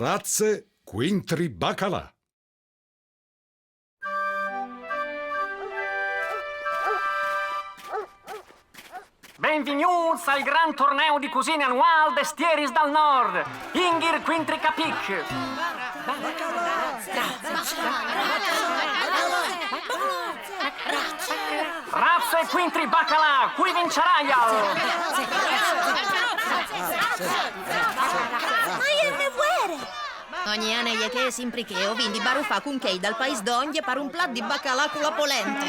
Razze Quintri Baccalà. Benvenuti al gran torneo di cucine annuale des Thieris dal Nord. Ingir Quintri Capic. Razze Quintri Baccalà, qui vincerai al... Ogni anno je che sempre che ho vindi barufà con che dal paese d'Onghie per un plat di baccalà con la polente.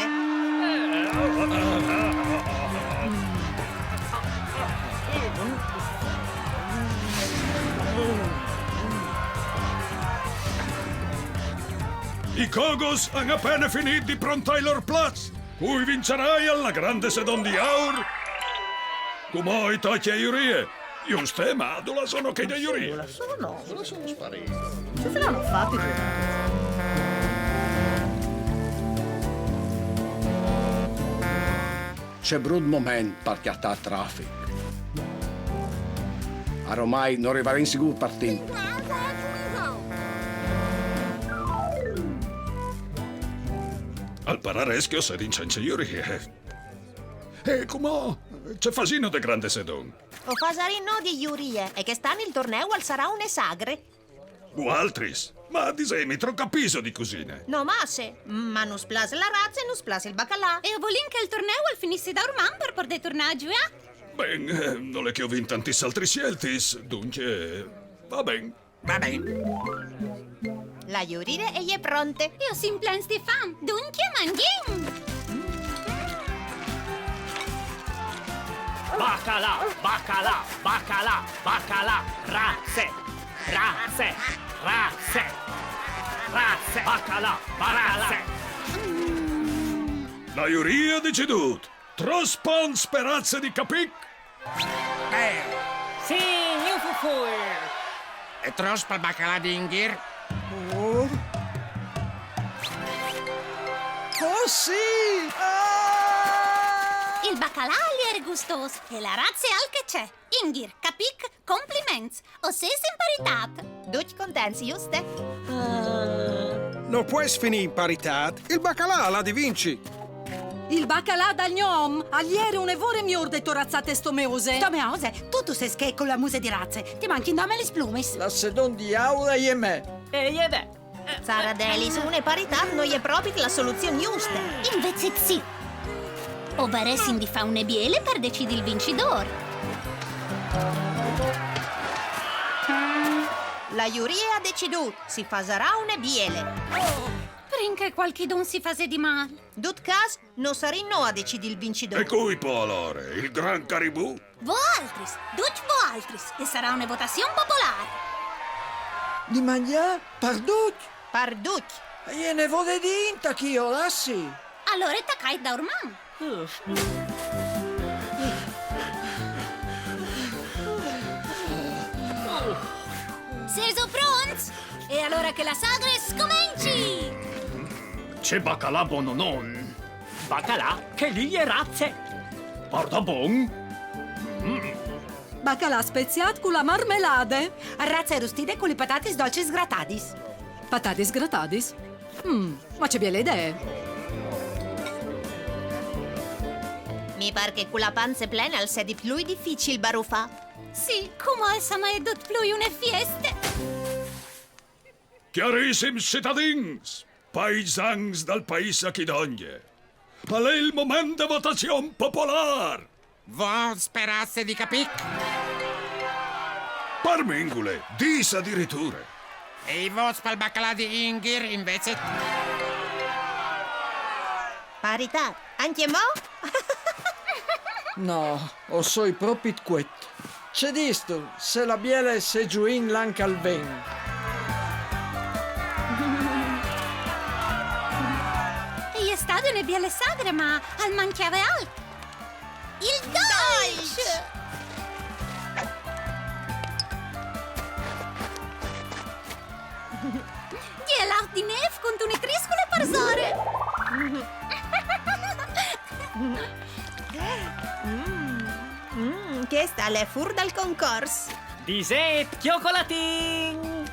I Cogos hanno appena finito di prontare i loro plats. Cui vincerai alla grande sedon di Aur. Come i tocchi a Iurie. Giusto, Madula, sono che da Iurie. Sono spariti. Se l'hanno fatti C'è brut moment perché a traffic. Ormai non arriverà in sicuro partito. Al parareschio si rincenza Iurie. E come c'è fasino de grande sedon. O fasarino di Iurie e che stanno il torneo al sarà une sagre. Altris, ma disemi tro capiso di cucine. No masse, ma non splase la razza e non splase il baccalà. E volin che il torneo al finisse da orman per poter tornare giù, Ben, non è che ho vinto tanti altri sceltis, dunque va ben. Va bene. La Iurie è pronte. Io sin plan Stefan, dunque mangiamo. Baccalà, baccalà, baccalà, baccalà. Razze, razze, razze. Razze, baccalà, baccalà. La Iuria ha deciduto. Trospon speranze di Capic. Sì, io fu. E trospa il baccalà di Ingir? Oh sì! Ah! Il baccalà gli era gustoso e la razza è al che c'è. Ingir, capic, compliments. O se in paritat. Tutti contenti, giuste? Non puoi finire in parità. Il baccalà la di vinci. Il baccalà dal gnom, agliere un evore miur de torazzate stomeose. Stomeose, tu sei che con la muse di razze. Ti manchi in nome le splumis. La sedon di Aura e me. E jede. Sara Delis, une parità non è proprio la soluzione giusta. Invece sì. O varessin di fa une biele per decidere il vincitore. La Iurie ha deciduto, si fasarà une biele. Prinche qualche don si fase di male. Dut cas, non sarino a decidere il vincitore. E cui può allora? Il gran caribù? Voaltris, duc voaltris. E sarà una votazione popolare. Di mangiare? Pardut? Parduc. E ne vuole di inta chi io lassi. Allora taccai da orman. Seso pronti? E allora che la sagra scominci! C'è baccalà buono non. Baccalà che lì è razze. Porta bon. Baccalà speziat con la marmelade. Razze rustide con le patate dolci sgratadis. Patatis gratadis. Ma c'è belle idee. Mi pare che con la panza plena al sia di più difficile barufà. Sì, come essa mai dot più une fieste? Chiarissims cittadins, paesans dal paese a Chidogne. Qual è il momento di votazione popolare? Vo sperazze di Capic? Parmingule, dis addirittura. E i vots per il baccalà di Ingir invece? Parità, anche mo? No, o soi proprio quet. C'è disto, se la biele se giuin l'anca al ven. E è stato une biele sagre, ma al manchiave altro. Il dolce! E l'aut di neve con une triscole parzore. Che sta le fur dal concorso. Diset, chiocolatin.